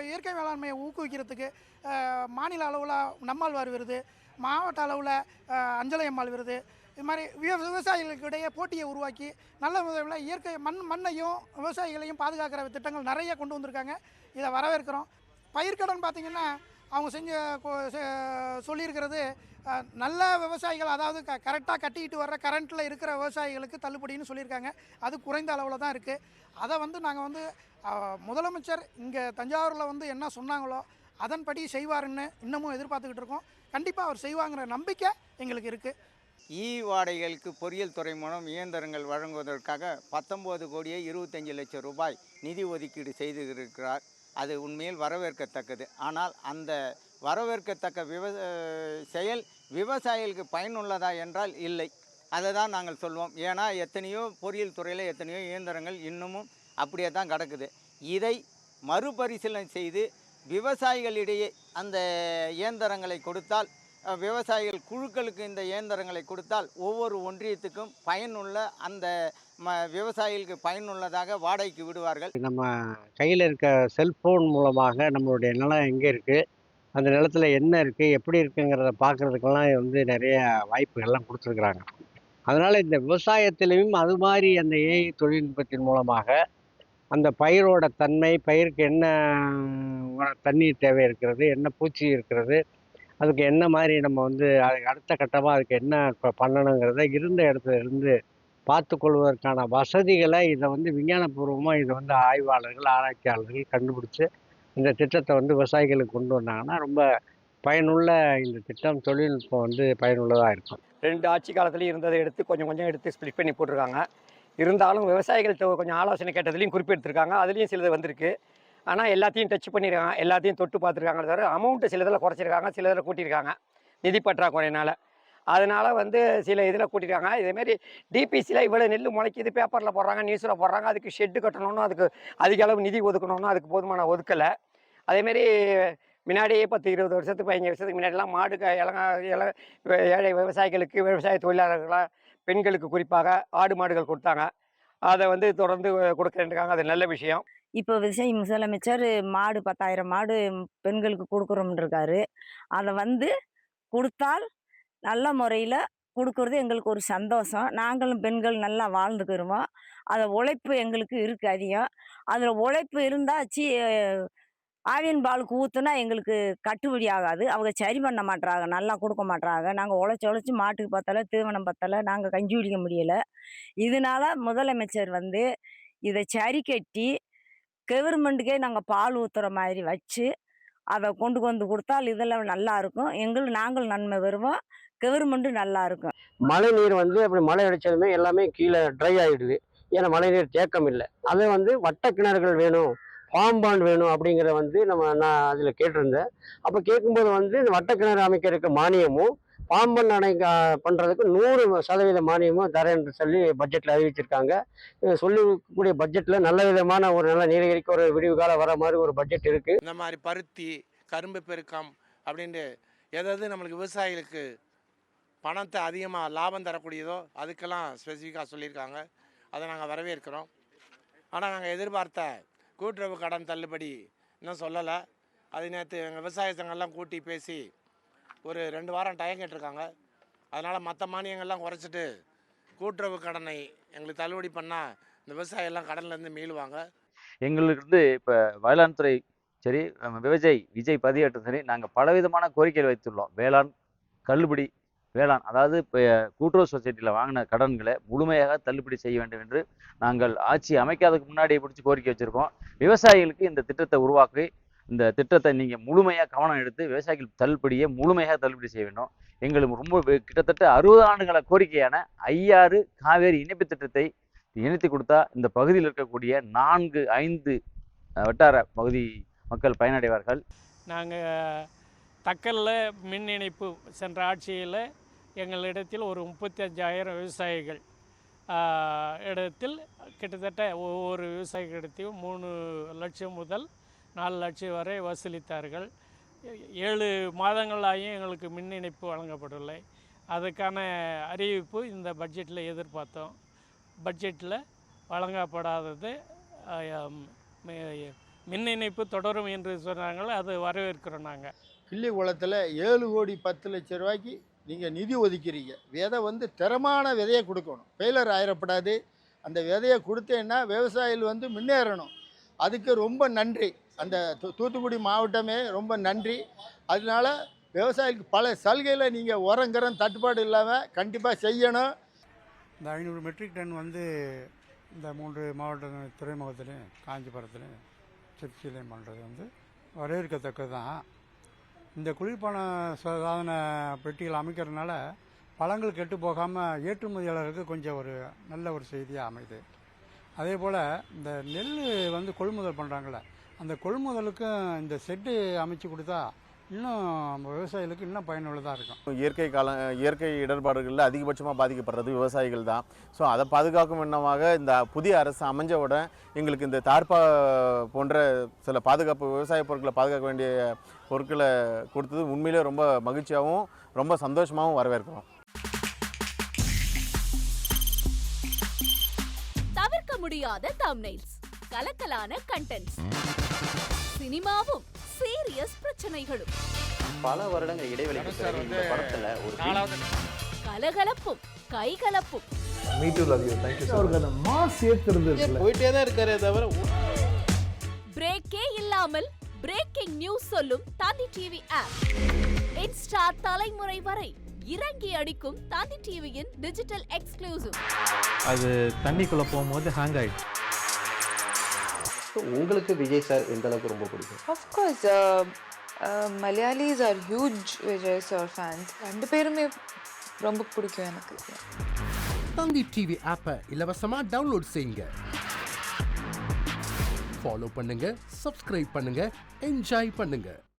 இயற்கை வேளாண்மையை ஊக்குவிக்கிறதுக்கு மாநில அளவில் நம்மாழ்வார் விருது, மாவட்ட அளவில் அஞ்சலை அம்மாள் விருது, இது மாதிரி விவசாயிகளுக்கு இடையே போட்டியை உருவாக்கி நல்ல முறையில் இயற்கை மண்ணையும் விவசாயிகளையும் பாதுகாக்கிற திட்டங்கள் நிறைய கொண்டு வந்திருக்காங்க. இதை வரவேற்கிறோம். பயிர்க்கடன் பார்த்திங்கன்னா அவங்க சொல்லியிருக்கிறது நல்ல விவசாயிகள், அதாவது கரெக்டாக கட்டிக்கிட்டு வர்ற கரண்ட்டில் இருக்கிற விவசாயிகளுக்கு தள்ளுபடின்னு சொல்லியிருக்காங்க. அது குறைந்த அளவில் தான் இருக்குது. அதை நாங்கள் முதலமைச்சர் இங்கே தஞ்சாவூரில் என்ன சொன்னாங்களோ அதன்படி செய்வாருன்னு இன்னமும் எதிர்பார்த்துக்கிட்டு இருக்கோம். கண்டிப்பாக அவர் செய்வாங்கிற நம்பிக்கை எங்களுக்கு இருக்குது. வாடகைகளுக்கு பொறியியல் துறை மூலம் இயந்திரங்கள் வழங்குவதற்காக 19,25 லட்சம் ரூபாய் நிதி ஒதுக்கீடு செய்திருக்கிறார். அது உண்மையில் வரவேற்கத்தக்கது. ஆனால் அந்த வரவேற்கத்தக்க செயல் விவசாயிகளுக்கு பயனுள்ளதா என்றால் இல்லை. அதை தான் நாங்கள் சொல்வோம். ஏன்னா எத்தனையோ பொறியியல் துறையில் எத்தனையோ இயந்திரங்கள் இன்னமும் அப்படியே தான் கிடக்குது. இதை மறுபரிசீலனை செய்து விவசாயிகளிடையே அந்த இயந்திரங்களை கொடுத்தால், விவசாயிகள் குழுக்களுக்கு இந்த இயந்திரங்களை கொடுத்தால் ஒவ்வொரு ஒன்றியத்துக்கும் பயனுள்ள அந்த விவசாயிகளுக்கு பயனுள்ளதாக வாடகைக்கு விடுவார்கள். நம்ம கையில் இருக்க செல்ஃபோன் மூலமாக நம்மளுடைய நிலம் எங்கே இருக்குது, அந்த நிலத்தில் என்ன இருக்குது, எப்படி இருக்குங்கிறத பார்க்குறதுக்கெல்லாம் நிறைய வாய்ப்புகள்லாம் கொடுத்துருக்குறாங்க. அதனால் இந்த விவசாயத்திலையும் அது மாதிரி அந்த ஏஐ தொழில்நுட்பத்தின் மூலமாக அந்த பயிரோட தன்மை, பயிருக்கு என்ன தண்ணீர் தேவை இருக்கிறது, என்ன பூச்சி இருக்கிறது, அதுக்கு என்ன மாதிரி நம்ம அதுக்கு அடுத்த கட்டமாக அதுக்கு என்ன பண்ணணுங்கிறத இருந்த இடத்துல இருந்து பார்த்து கொள்வதற்கான வசதிகளை இதை விஞ்ஞானபூர்வமாக இதை ஆய்வாளர்கள், ஆராய்ச்சியாளர்கள் கண்டுபிடிச்சி இந்த திட்டத்தை விவசாயிகளுக்கு கொண்டு வந்தாங்கன்னா ரொம்ப பயனுள்ள இந்த திட்டம், தொழில்நுட்பம் பயனுள்ளதாக இருக்கும். 2 ஆட்சி காலத்துலேயும் இருந்ததை எடுத்து கொஞ்சம் எடுத்து ஸ்ப்ளிட் பண்ணி போட்டிருக்காங்க. இருந்தாலும் விவசாயிகள்கிட்ட கொஞ்சம் ஆலோசனை கேட்டதுலேயும் குறிப்பெடுத்திருக்காங்க. அதுலேயும் சிலது வந்திருக்கு. ஆனால் எல்லாத்தையும் டச் பண்ணியிருக்காங்க, எல்லாத்தையும் தொட்டு பார்த்துருக்காங்க. தவிர அமௌண்ட்டு சிலதில் குறைச்சிருக்காங்க, சிலதில் கூட்டியிருக்காங்க நிதி பற்றாக்குறையினால். அதனால் சில இதில் கூட்டியிருக்காங்க. இதேமாரி டிபிசியில் இவ்வளோ நெல் முளைக்கிது, பேப்பரில் போடுறாங்க, நியூஸில் போடுறாங்க. அதுக்கு ஷெட்டு கட்டணும்னு, அதுக்கு அதிக அளவு நிதி ஒதுக்கணும்னு அதுக்கு போதுமான ஒதுக்கலை. அதேமாரி முன்னாடியே 10-20 வருஷத்துக்கு 15 வருஷத்துக்கு முன்னாடிலாம் ஏழை விவசாயிகளுக்கு, விவசாய தொழிலாளர்களாக பெண்களுக்கு குறிப்பாக ஆடு மாடுகள் கொடுத்தாங்க. அதை தொடர்ந்து கொடுக்குறேன்ருக்காங்க. அது நல்ல விஷயம். இப்போ முதலமைச்சர் மாடு 10,000 மாடு பெண்களுக்கு கொடுக்குறோம்ன்றிருக்காரு. அதை கொடுத்தால் நல்ல முறையில் கொடுக்குறது எங்களுக்கு ஒரு சந்தோஷம். நாங்களும் பெண்கள் நல்லா வாழ்ந்துக்கிருவோம். அதை உழைப்பு எங்களுக்கு இருக்குது அதிகம். அதில் உழைப்பு இருந்தால் ஆவின் பாலுக்கு ஊற்றுனா எங்களுக்கு கட்டுப்படி ஆகாது. அவங்க சரி பண்ண மாட்றாங்க, நல்லா கொடுக்க மாட்றாங்க. நாங்கள் உழைச்சி மாட்டுக்கு பத்தலை, தீவனம் பத்தலை, நாங்கள் கஞ்சி குடிக்க முடியலை. இதனால முதலமைச்சர் இதை சரி கட்டி கவர்மெண்ட்டுக்கே நாங்கள் பால் ஊற்றுற மாதிரி வச்சு அதை கொண்டு கொடுத்தால் இதெல்லாம் நல்லா இருக்கும். நாங்கள் நன்மை பெறுவோம், கவர்மெண்ட்டு நல்லா இருக்கும். மழை நீர் அப்படி மழை அடித்ததுமே எல்லாமே கீழே ட்ரை ஆகிடுது. ஏன்னா மழை நீர் தேக்கம் இல்லை. அது வட்ட கிணறுகள் வேணும், ஃபார்ம் பாண்ட் வேணும் அப்படிங்கிறத நான் அதில் கேட்டிருந்தேன். அப்போ கேட்கும்போது இந்த வட்ட கிணறு அமைக்கிறதுக்கு மானியமும், ஃபார்ம் பாண்ட் பண்ணுறதுக்கு 100% மானியமும் தரேன் என்று சொல்லி பட்ஜெட்டில் அறிவிச்சிருக்காங்க. சொல்லக்கூடிய பட்ஜெட்டில் நல்ல விதமான ஒரு நல்ல நீலகிரிக்கு ஒரு விடிவு காலம் வர மாதிரி ஒரு பட்ஜெட் இருக்குது. இந்த மாதிரி பருத்தி, கரும்பு பெருக்கம் அப்படின்ட்டு எதாவது நம்மளுக்கு விவசாயிகளுக்கு பணத்தை அதிகமாக லாபம் தரக்கூடியதோ அதுக்கெல்லாம் ஸ்பெசிஃபிக்காக சொல்லியிருக்காங்க. அதை நாங்கள் வரவேற்கிறோம். ஆனால் நாங்கள் எதிர்பார்த்த கூட்டுறவு கடன் தள்ளுபடி இன்னும் சொல்லலை. அது நேற்று எங்கள் விவசாய சங்கம்லாம் கூட்டி பேசி ஒரு 2 வாரம் டைம் கேட்டிருக்காங்க. அதனால் மற்ற மானியங்கள்லாம் குறைச்சிட்டு கூட்டுறவு கடனை எங்களுக்கு தள்ளுபடி பண்ணால் இந்த விவசாயெல்லாம் கடன்லேருந்து மீளுவாங்க. எங்களுக்கு இப்போ வேளாண் துறை சரி, விஜய் பதிவேற்றம் சரி, நாங்கள் பலவிதமான கோரிக்கைகள் வைத்துள்ளோம். வேளாண் தள்ளுபடி, வேளாண் அதாவது இப்போ கூட்டுறவு சொசைட்டியில் வாங்கின கடன்களை முழுமையாக தள்ளுபடி செய்ய வேண்டும் என்று நாங்கள் ஆட்சி அமைக்காததுக்கு முன்னாடியே பிடிச்சி கோரிக்கை வச்சுருக்கோம். விவசாயிகளுக்கு இந்த திட்டத்தை உருவாக்கி இந்த திட்டத்தை நீங்கள் முழுமையாக கவனம் எடுத்து விவசாயிகள் தள்ளுபடியை முழுமையாக தள்ளுபடி செய்ய வேண்டும். எங்களுக்கு ரொம்ப கிட்டத்தட்ட 60 ஆண்டுகள கோரிக்கையான 5 காவேரி இணைப்பு திட்டத்தை இணைத்து கொடுத்தா இந்த பகுதியில் இருக்கக்கூடிய 4-5 வட்டார பகுதி மக்கள் பயனடைவார்கள். நாங்கள் தக்கலில் மின் இணைப்பு சென்ற ஆட்சியில் எங்களிடத்தில் ஒரு 35,000 விவசாயிகள் இடத்தில் கிட்டத்தட்ட ஒவ்வொரு விவசாயிகளிடத்தையும் 3 லட்சம் முதல் 4 லட்சம் வரை வசூலித்தார்கள். 7 மாதங்களாயும் எங்களுக்கு மின் இணைப்பு வழங்கப்படவில்லை. அதுக்கான அறிவிப்பு இந்த பட்ஜெட்டில் எதிர்பார்த்தோம். பட்ஜெட்டில் வழங்கப்படாதது மின் இணைப்பு தொடரும் என்று சொன்னாங்களோ அது வரவேற்கிறோம் நாங்கள். கிள்ளிக்குளத்தில் 7,10,00,000 ரூபாய்க்கு நீங்கள் நிதி ஒதுக்கிறீங்க. விதை வந்து தரமான விதையை கொடுக்கணும், ஃபெயிலர் ஆயிடப்படாது. அந்த விதையை கொடுத்தேன்னா விவசாயிகள் முன்னேறணும். அதுக்கு ரொம்ப நன்றி. அந்த தூத்துக்குடி மாவட்டமே ரொம்ப நன்றி. அதனால விவசாயிகளுக்கு பல சலுகைகளை நீங்கள் உரங்கரம் தட்டுப்பாடு இல்லாமல் கண்டிப்பாக செய்யணும். இந்த 500 மெட்ரிக் டன் இந்த 3 மாவட்ட துறைமுகத்துலையும் காஞ்சிபுரத்துலையும் திருச்சியிலையும் பண்ணுறது வரவேற்கத்தக்கது தான். இந்த குளிர்பான சாதன பெட்டிகள் அமைக்கிறதுனால பழங்கள் கெட்டு போகாமல் ஏற்றுமதியாளருக்கு கொஞ்சம் ஒரு நல்ல ஒரு செய்தியாக அமையுது. அதே போல் இந்த நெல் கொள்முதல் பண்ணுறாங்கள, அந்த கொள்முதலுக்கும் இந்த செட்டு அமைச்சு கொடுத்தா இன்னும் விவசாயிகளுக்கு இன்னும் பயனுள்ளதாக இருக்கும். இயற்கை இடர்பாடுகளில் அதிகபட்சமாக பாதிக்கப்படுறது விவசாயிகள் தான். ஸோ அதை பாதுகாக்கும் விண்ணமாக இந்த புதிய அரசு அமைஞ்சவுடன் எங்களுக்கு இந்த தார்பா போன்ற சில பாதுகாப்பு விவசாய பொருட்களை பாதுகாக்க வேண்டிய பொருட்களை கொடுத்தது உண்மையிலே ரொம்ப மகிழ்ச்சியாகவும் ரொம்ப சந்தோஷமாகவும் வரவேற்கிறோம். தவிர்க்க முடியாத தம்ப்நெயில்ஸ், கலக்கலான கண்டென்ட்ஸ், சினிமாவும் சீரியஸ் பிரச்சனைகளும், பல வருடங்கள் இடைவெளிக்கு பிறகு இந்த படத்துல ஒரு கலகலப்பும் கைகலப்பும், போயிட்டே தான் இருக்காரே தவிர பிரேக்கே இல்லாமல் பிரேக்கிங் நியூஸ் சொல்லும் தந்தி டிவி ஆப். இன்ஸ்டா தலைமுறை வரை இறங்கி அடிக்கும் தந்தி டிவியின் டிஜிட்டல் எக்ஸ்க்ளூசிவ். அது தண்ணிக்குள்ள போகும்போது ஹேங் ஆயிடுச்சு. உங்களுக்கு விஜய் சார் எந்த அளவுக்கு ரொம்ப பிடிக்கும்? Of course, Malayalis are huge Vijay sir fans. ரெண்டு பேருமே ரொம்ப பிடிக்கும் எனக்கு. தந்தி டிவி ஆப்பை இலவசமா டவுன்லோட் செய்யுங்க, ஃபாலோ பண்ணுங்க, சப்ஸ்கிரைப் பண்ணுங்க, என்ஜாய் பண்ணுங்க.